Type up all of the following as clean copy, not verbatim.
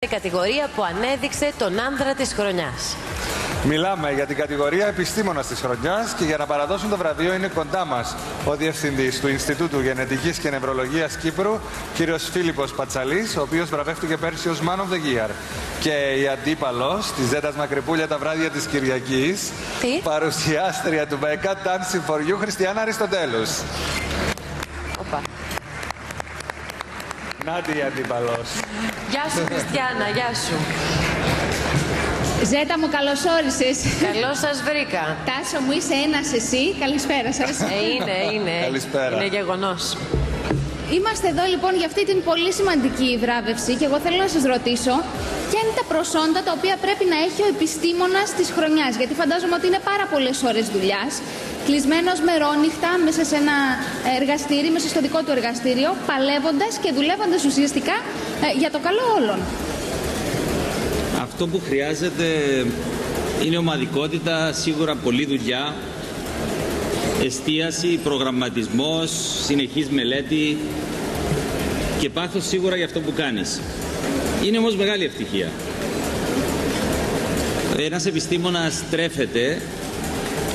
Η κατηγορία που ανέδειξε τον άνδρα της χρονιάς. Μιλάμε για την κατηγορία επιστήμονας της χρονιάς και για να παραδώσουν το βραβείο είναι κοντά μας ο Διευθυντής του Ινστιτούτου Γενετικής και Νευρολογίας Κύπρου, κύριος Φίλιππος Πατσαλής, ο οποίος βραβεύτηκε πέρσι ως Man of the Year. Και η αντίπαλος της Ζέτας Μακρυπούλια τα βράδια της Κυριακής, παρουσιάστρια του Μπέκα Dancing for You, Χριστιανά Αριστοτέλους. Οπα. Νάτι η αντίπαλος. Γεια σου Χριστιανά, γεια σου. Ζέτα μου, καλώς όρισες. Καλώς σας βρήκα. Τάσο μου, είσαι ένας εσύ. Καλησπέρα σας. Είναι. Καλησπέρα. Είναι γεγονός. Είμαστε εδώ λοιπόν για αυτή την πολύ σημαντική βράβευση και εγώ θέλω να σας ρωτήσω ποια είναι τα προσόντα τα οποία πρέπει να έχει ο επιστήμονας της χρονιάς. Γιατί φαντάζομαι ότι είναι πάρα πολλές ώρες δουλειάς, κλεισμένος μερόνυχτα μέσα σε ένα εργαστήρι, μέσα στο δικό του εργαστήριο, παλεύοντας και δουλεύοντας ουσιαστικά για το καλό όλων. Αυτό που χρειάζεται είναι ομαδικότητα, σίγουρα πολλή δουλειά, εστίαση, προγραμματισμός, συνεχής μελέτη και πάθος σίγουρα για αυτό που κάνεις. Είναι όμως μεγάλη ευτυχία. Ένας επιστήμονας τρέφεται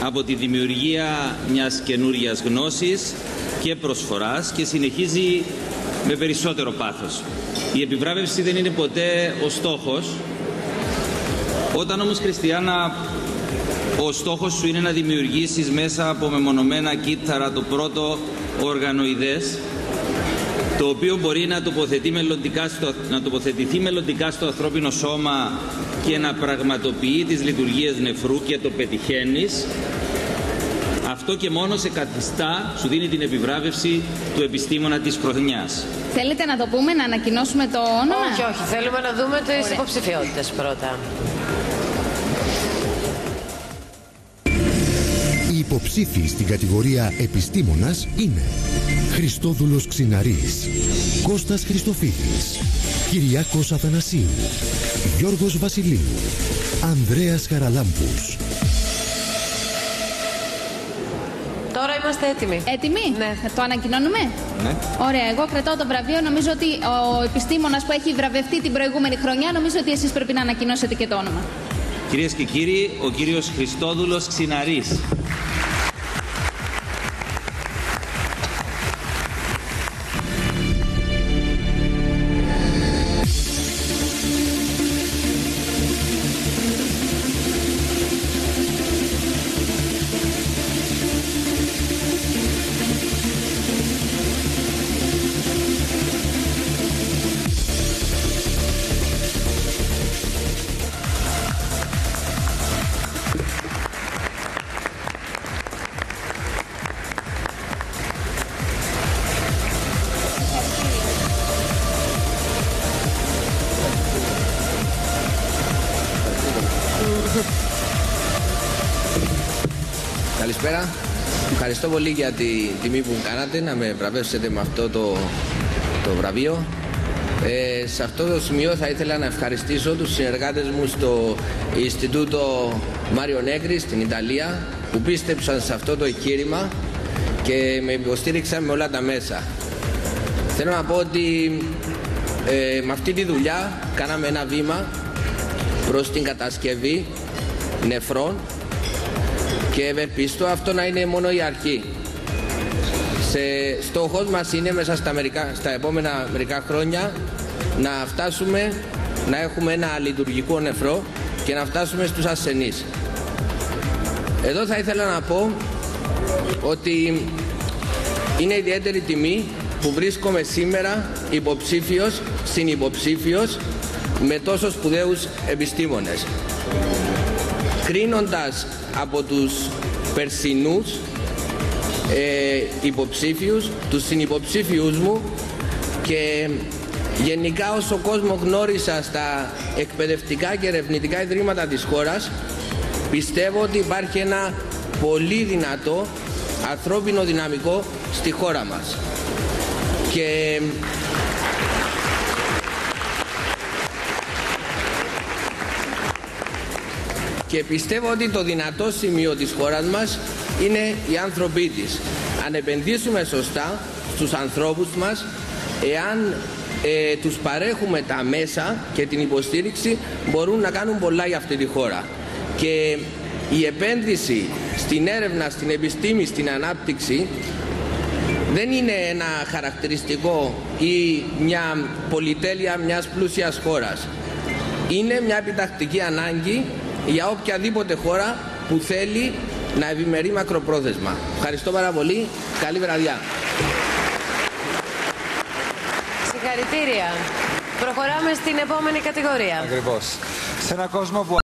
από τη δημιουργία μιας καινούριας γνώσης και προσφοράς και συνεχίζει με περισσότερο πάθος. Η επιβράβευση δεν είναι ποτέ ο στόχος. Όταν όμως, Χριστιανά, ο στόχος σου είναι να δημιουργήσεις μέσα από μεμονωμένα κύτταρα το πρώτο οργανοειδές, το οποίο μπορεί να τοποθετηθεί μελλοντικά στο ανθρώπινο σώμα και να πραγματοποιεί τις λειτουργίες νεφρού και το πετυχαίνεις, αυτό και μόνο σε καθιστά, σου δίνει την επιβράβευση του επιστήμονα της χρονιάς. Θέλετε να το πούμε, να ανακοινώσουμε το όνομα? Όχι, θέλουμε να δούμε τις υποψηφιότητες πρώτα. Οι υποψήφοι στην κατηγορία επιστήμονας είναι Χριστόδουλος Ξιναρής, Κώστας Χριστοφίδης, Κυριάκος Αθανασίου, Γιώργος Βασιλείου, Ανδρέας Χαραλάμπους. Τώρα είμαστε έτοιμοι. Έτοιμοι? Ναι. Το ανακοινώνουμε? Ναι. Ωραία, εγώ κρατάω το βραβείο. Νομίζω ότι ο επιστήμονας που έχει βραβευτεί την προηγούμενη χρονιά, νομίζω ότι εσείς πρέπει να ανακοινώσετε και το όνομα. Κυρίες και κύριοι, ο κύριος Χριστόδουλος Ξιναρής. Καλησπέρα. Ευχαριστώ πολύ για τη τιμή που κάνατε να με βραβεύσετε με αυτό το βραβείο. Σε αυτό το σημείο θα ήθελα να ευχαριστήσω τους συνεργάτες μου στο Ινστιτούτο Μάριο Νέγκρι στην Ιταλία που πίστεψαν σε αυτό το εγχείρημα και με υποστήριξαν με όλα τα μέσα. Θέλω να πω ότι με αυτή τη δουλειά κάναμε ένα βήμα προς την κατασκευή νεφρών και ευελπιστώ αυτό να είναι μόνο η αρχή. Στόχος μας είναι μέσα στα επόμενα μερικά χρόνια να φτάσουμε να έχουμε ένα λειτουργικό νεφρό και να φτάσουμε στους ασθενείς. Εδώ θα ήθελα να πω ότι είναι ιδιαίτερη τιμή που βρίσκομαι σήμερα συνυποψήφιος με τόσο σπουδαίους επιστήμονες. Κρίνοντας από τους περσινούς υποψήφιους, τους συνυποψήφιους μου και γενικά όσο κόσμο γνώρισα στα εκπαιδευτικά και ερευνητικά ιδρύματα της χώρας, πιστεύω ότι υπάρχει ένα πολύ δυνατό ανθρώπινο δυναμικό στη χώρα μας. Και πιστεύω ότι το δυνατό σημείο της χώρας μας είναι οι άνθρωποι της. Αν επενδύσουμε σωστά στους ανθρώπους μας, εάν τους παρέχουμε τα μέσα και την υποστήριξη, μπορούν να κάνουν πολλά για αυτή τη χώρα. Και η επένδυση στην έρευνα, στην επιστήμη, στην ανάπτυξη δεν είναι ένα χαρακτηριστικό ή μια πολυτέλεια μιας πλούσιας χώρας. Είναι μια επιτακτική ανάγκη για οποιαδήποτε χώρα που θέλει να ευημερεί μακροπρόθεσμα. Ευχαριστώ πάρα πολύ. Καλή βραδιά. Συγχαρητήρια. Προχωράμε στην επόμενη κατηγορία. Ακριβώς. Σε έναν κόσμο που